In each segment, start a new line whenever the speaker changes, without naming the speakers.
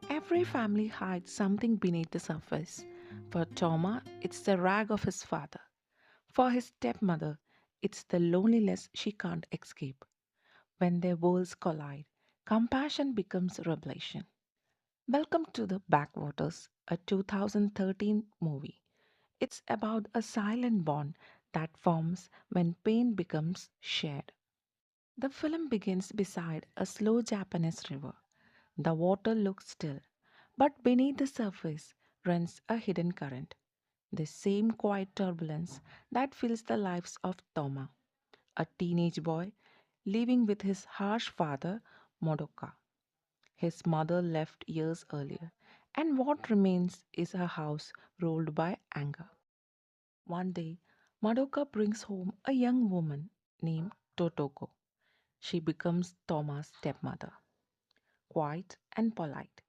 Every family hides something beneath the surface. For Toma, it's the rag of his father. For his stepmother, it's the loneliness she can't escape. When their worlds collide, compassion becomes revelation. Welcome to the Backwaters, a 2013 movie. It's about a silent bond that forms when pain becomes shared. The film begins beside a slow Japanese river. The water looks still, but beneath the surface runs a hidden current. The same quiet turbulence that fills the lives of Toma, a teenage boy living with his harsh father, Modoka. His mother left years earlier, and what remains is a house ruled by anger. One day, Madoka brings home a young woman named Totoko. She becomes Toma's stepmother. Quiet and polite,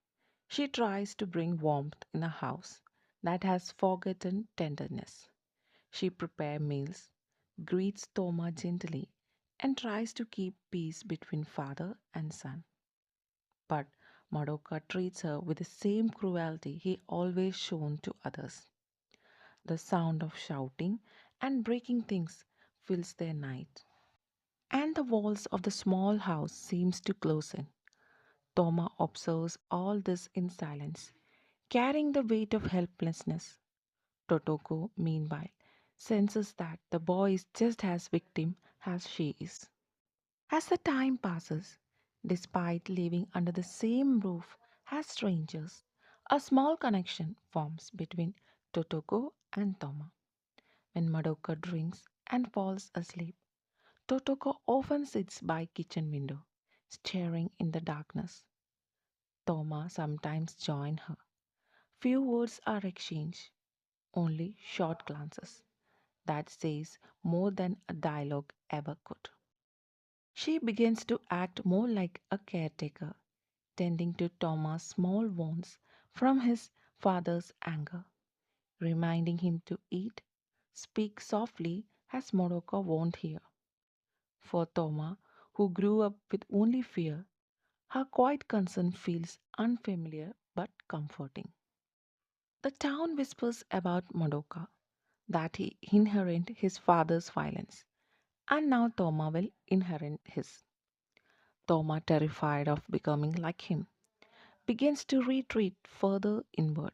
she tries to bring warmth in a house that has forgotten tenderness. She prepares meals, greets Toma gently, and tries to keep peace between father and son. But Madoka treats her with the same cruelty he always shown to others. The sound of shouting and breaking things fills their night, and the walls of the small house seems to close in. Toma observes all this in silence, carrying the weight of helplessness. Totoko, meanwhile, senses that the boy is just as victim as she is. As the time passes, despite living under the same roof as strangers, a small connection forms between Totoko and Toma. When Madoka drinks and falls asleep, Totoko often sits by kitchen window, staring in the darkness. Toma sometimes joins her. Few words are exchanged, only short glances. That says more than a dialogue ever could. She begins to act more like a caretaker, tending to Thomas' small wounds from his father's anger, reminding him to eat, speak softly as Moroka won't hear. For Toma, who grew up with only fear, her quiet concern feels unfamiliar but comforting. The town whispers about Madoka that he inherited his father's violence, and now Toma will inherit his. Toma, terrified of becoming like him, begins to retreat further inward.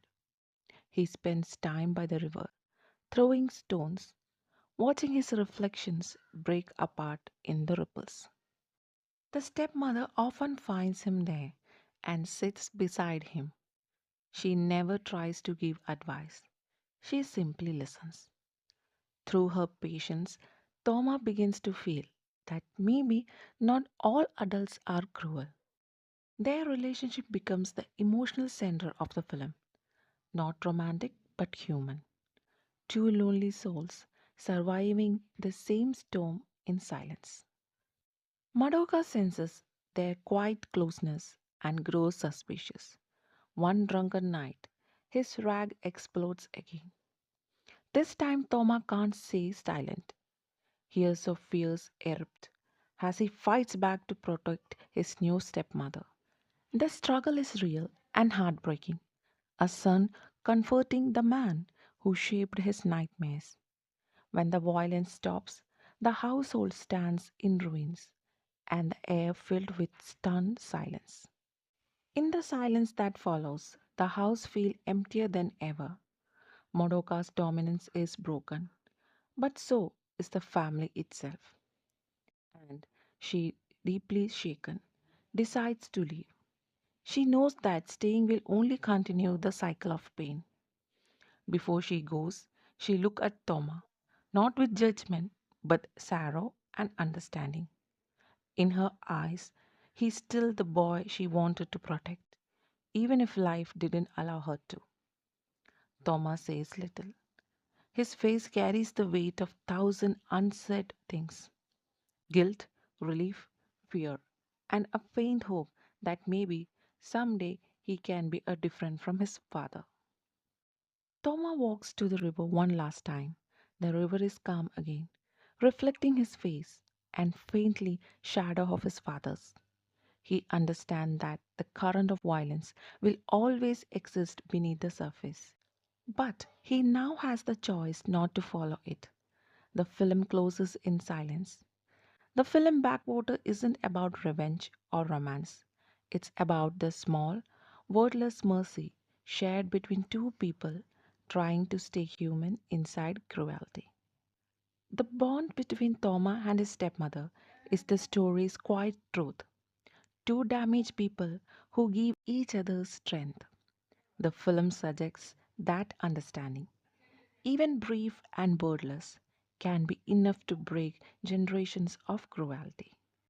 He spends time by the river, throwing stones, watching his reflections break apart in the ripples. The stepmother often finds him there and sits beside him. She never tries to give advice, she simply listens. Through her patience, Toma begins to feel that maybe not all adults are cruel. Their relationship becomes the emotional center of the film, not romantic but human. Two lonely souls surviving the same storm in silence. Madoka senses their quiet closeness and grows suspicious. One drunken night, his rag explodes again. This time, Toma can't stay silent. Years of fears erupt as he fights back to protect his new stepmother. The struggle is real and heartbreaking. A son comforting the man who shaped his nightmares. When the violence stops, the household stands in ruins and the air filled with stunned silence. In the silence that follows, the house feels emptier than ever. Modoka's dominance is broken, but so is the family itself. And she, deeply shaken, decides to leave. She knows that staying will only continue the cycle of pain. Before she goes, she looks at Toma, not with judgment, but sorrow and understanding. In her eyes, he's still the boy she wanted to protect, even if life didn't allow her to. Toma says little. His face carries the weight of thousand unsaid things: guilt, relief, fear, and a faint hope that maybe someday he can be a different from his father. Toma walks to the river one last time. The river is calm again, reflecting his face, and faintly shadow of his father's. He understands that the current of violence will always exist beneath the surface. But he now has the choice not to follow it. The film closes in silence. The film Backwater isn't about revenge or romance. It's about the small, wordless mercy shared between two people trying to stay human inside cruelty. The bond between Thoma and his stepmother is the story's quiet truth. Two damaged people who give each other strength. The film suggests that understanding, even brief and wordless, can be enough to break generations of cruelty.